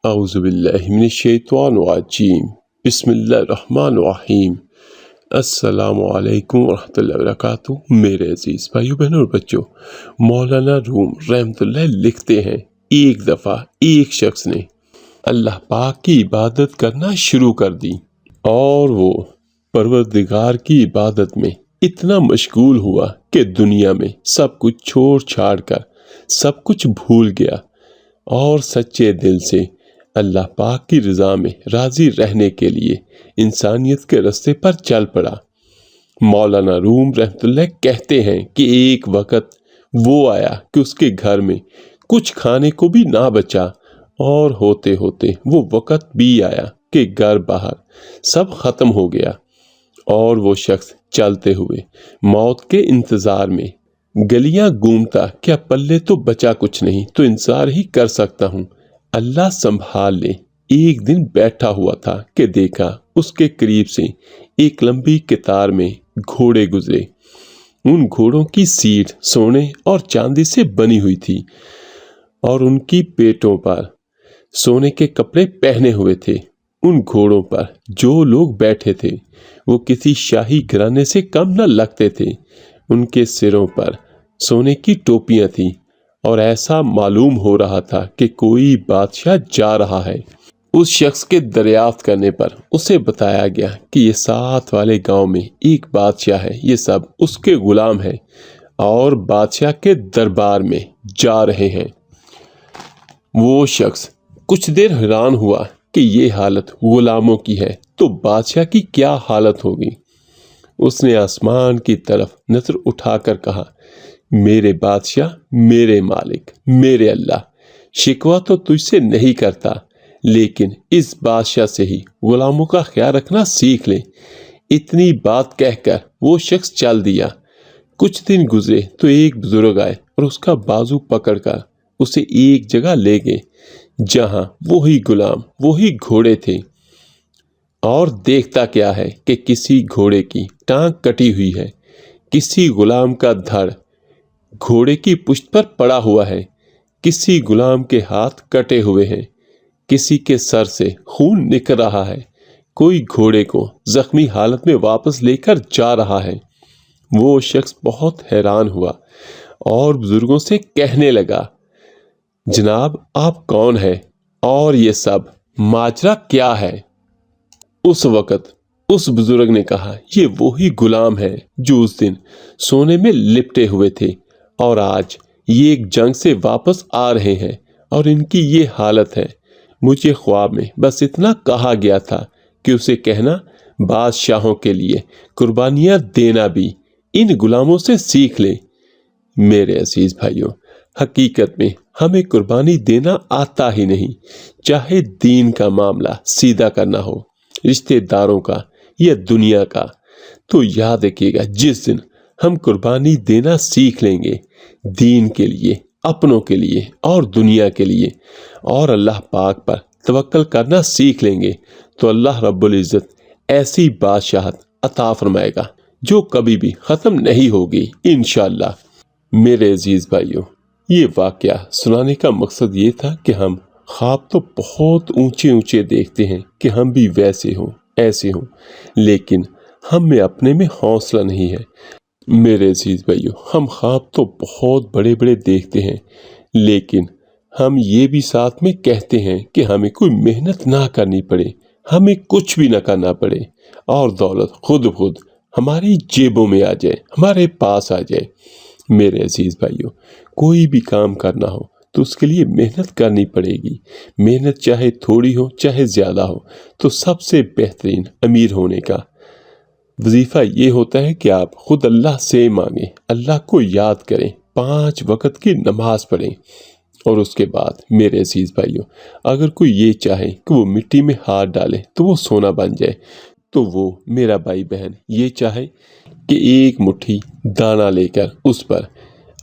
اعوذ باللہ من الشیطان الرجیم بسم اللہ الرحمن الرحیم۔ السلام علیکم ورحمۃ اللہ وبرکاتہ۔ میرے عزیز بھائیو بہنوں اور بچوں، مولانا روم رحمۃ اللہ لکھتے ہیں، ایک دفعہ ایک شخص نے اللہ پاک کی عبادت کرنا شروع کر دی اور وہ پروردگار کی عبادت میں اتنا مشغول ہوا کہ دنیا میں سب کچھ چھوڑ چھاڑ کر سب کچھ بھول گیا اور سچے دل سے اللہ پاک کی رضا میں راضی رہنے کے لیے انسانیت کے راستے پر چل پڑا۔ مولانا روم رحمۃ اللہ کہتے ہیں کہ ایک وقت وہ آیا کہ اس کے گھر میں کچھ کھانے کو بھی نہ بچا، اور ہوتے ہوتے وہ وقت بھی آیا کہ گھر باہر سب ختم ہو گیا، اور وہ شخص چلتے ہوئے موت کے انتظار میں گلیاں گھومتا، کیا پلے تو بچا کچھ نہیں تو انتظار ہی کر سکتا ہوں، اللہ سنبھال لے۔ ایک دن بیٹھا ہوا تھا کہ دیکھا اس کے قریب سے ایک لمبی قطار میں گھوڑے گزرے۔ ان گھوڑوں کی سیٹ سونے اور چاندی سے بنی ہوئی تھی اور ان کی پیٹوں پر سونے کے کپڑے پہنے ہوئے تھے۔ ان گھوڑوں پر جو لوگ بیٹھے تھے وہ کسی شاہی گھرانے سے کم نہ لگتے تھے۔ ان کے سروں پر سونے کی ٹوپیاں تھیں اور ایسا معلوم ہو رہا تھا کہ کوئی بادشاہ جا رہا ہے۔ اس شخص کے دریافت کرنے پر اسے بتایا گیا کہ یہ ساتھ والے گاؤں میں ایک بادشاہ ہے، یہ سب اس کے غلام ہیں اور بادشاہ کے دربار میں جا رہے ہیں۔ وہ شخص کچھ دیر حیران ہوا کہ یہ حالت غلاموں کی ہے تو بادشاہ کی کیا حالت ہوگی۔ اس نے آسمان کی طرف نظر اٹھا کر کہا، میرے بادشاہ، میرے مالک، میرے اللہ، شکوہ تو تجھ سے نہیں کرتا، لیکن اس بادشاہ سے ہی غلاموں کا خیال رکھنا سیکھ لے۔ اتنی بات کہہ کر وہ شخص چل دیا۔ کچھ دن گزرے تو ایک بزرگ آئے اور اس کا بازو پکڑ کر اسے ایک جگہ لے گئے جہاں وہی غلام، وہی گھوڑے تھے، اور دیکھتا کیا ہے کہ کسی گھوڑے کی ٹانگ کٹی ہوئی ہے، کسی غلام کا دھڑ گھوڑے کی پشت پر پڑا ہوا ہے، کسی غلام کے ہاتھ کٹے ہوئے ہیں، کسی کے سر سے خون نکل رہا ہے، کوئی گھوڑے کو زخمی حالت میں واپس لے کر جا رہا ہے۔ وہ شخص بہت حیران ہوا اور بزرگوں سے کہنے لگا، جناب آپ کون ہیں اور یہ سب ماجرا کیا ہے؟ اس وقت اس بزرگ نے کہا، یہ وہی غلام ہے جو اس دن سونے میں لپٹے ہوئے تھے اور آج یہ ایک جنگ سے واپس آ رہے ہیں اور ان کی یہ حالت ہے۔ مجھے خواب میں بس اتنا کہا گیا تھا کہ اسے کہنا بادشاہوں کے لیے قربانیاں دینا بھی ان غلاموں سے سیکھ لے۔ میرے عزیز بھائیوں، حقیقت میں ہمیں قربانی دینا آتا ہی نہیں، چاہے دین کا معاملہ سیدھا کرنا ہو، رشتہ داروں کا یا دنیا کا۔ تو یاد رکھیے گا، جس دن ہم قربانی دینا سیکھ لیں گے دین کے لیے، اپنوں کے لیے اور دنیا کے لیے، اور اللہ پاک پر توکل کرنا سیکھ لیں گے، تو اللہ رب العزت ایسی بادشاہت عطا فرمائے گا جو کبھی بھی ختم نہیں ہوگی انشاءاللہ۔ میرے عزیز بھائیوں، یہ واقعہ سنانے کا مقصد یہ تھا کہ ہم خواب تو بہت اونچے اونچے دیکھتے ہیں کہ ہم بھی ویسے ہوں، ایسے ہوں، لیکن ہم میں اپنے میں حوصلہ نہیں ہے۔ میرے عزیز بھائیو، ہم خواب تو بہت بڑے بڑے دیکھتے ہیں، لیکن ہم یہ بھی ساتھ میں کہتے ہیں کہ ہمیں کوئی محنت نہ کرنی پڑے، ہمیں کچھ بھی نہ کرنا پڑے، اور دولت خود بخود ہماری جیبوں میں آ جائے، ہمارے پاس آ جائے۔ میرے عزیز بھائیو، کوئی بھی کام کرنا ہو تو اس کے لیے محنت کرنی پڑے گی۔ محنت چاہے تھوڑی ہو چاہے زیادہ ہو، تو سب سے بہترین امیر ہونے کا وظیفہ یہ ہوتا ہے کہ آپ خود اللہ سے مانگیں، اللہ کو یاد کریں، 5 وقت کی نماز پڑھیں، اور اس کے بعد میرے عزیز بھائیوں، اگر کوئی یہ چاہے کہ وہ مٹی میں ہاتھ ڈالے تو وہ سونا بن جائے، تو وہ میرا بھائی بہن یہ چاہے کہ ایک مٹھی دانہ لے کر اس پر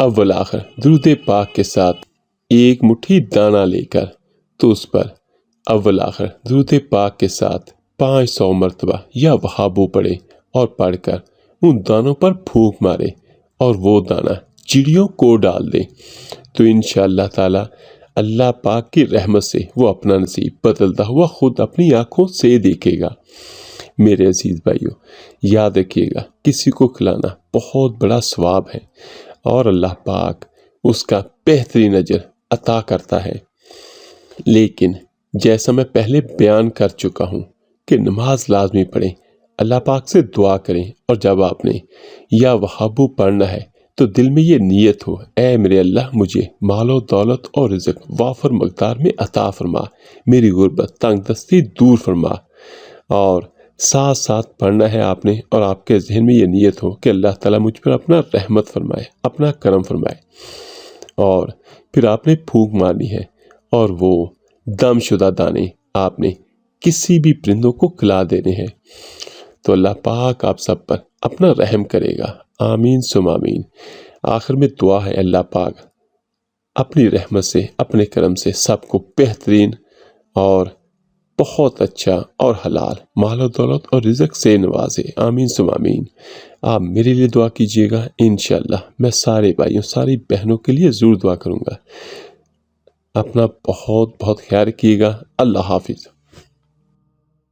اول آخر درود پاک کے ساتھ ایک مٹھی دانہ لے کر تو اس پر اول آخر درود پاک کے ساتھ 500 مرتبہ یا وہابو پڑھے، اور پڑھ کر ان دانوں پر پھونک مارے اور وہ دانہ چڑیوں کو ڈال دے، تو انشاءاللہ تعالی اللہ پاک کی رحمت سے وہ اپنا نصیب بدلتا ہوا خود اپنی آنکھوں سے دیکھے گا۔ میرے عزیز بھائیو، یاد رکھیے گا کسی کو کھلانا بہت بڑا ثواب ہے اور اللہ پاک اس کا بہترین اجر عطا کرتا ہے۔ لیکن جیسا میں پہلے بیان کر چکا ہوں کہ نماز لازمی پڑھیں، اللہ پاک سے دعا کریں، اور جب آپ نے یا وہابو پڑھنا ہے تو دل میں یہ نیت ہو، اے میرے اللہ مجھے مال و دولت اور رزق وافر مقدار میں عطا فرما، میری غربت تنگ دستی دور فرما۔ اور ساتھ ساتھ پڑھنا ہے آپ نے، اور آپ کے ذہن میں یہ نیت ہو کہ اللہ تعالیٰ مجھ پر اپنا رحمت فرمائے، اپنا کرم فرمائے۔ اور پھر آپ نے پھونک مارنی ہے اور وہ دم شدہ دانے آپ نے کسی بھی پرندوں کو کھلا دینے ہیں، تو اللہ پاک آپ سب پر اپنا رحم کرے گا۔ آمین ثم آمین۔ آخر میں دعا ہے اللہ پاک اپنی رحمت سے، اپنے کرم سے سب کو بہترین اور بہت اچھا اور حلال مال و دولت اور رزق سے نوازے۔ آمین ثم آمین۔ آپ میرے لیے دعا کیجیے گا، انشاءاللہ میں سارے بھائیوں ساری بہنوں کے لیے ضرور دعا کروں گا۔ اپنا بہت بہت خیال رکھیے گا۔ اللہ حافظ۔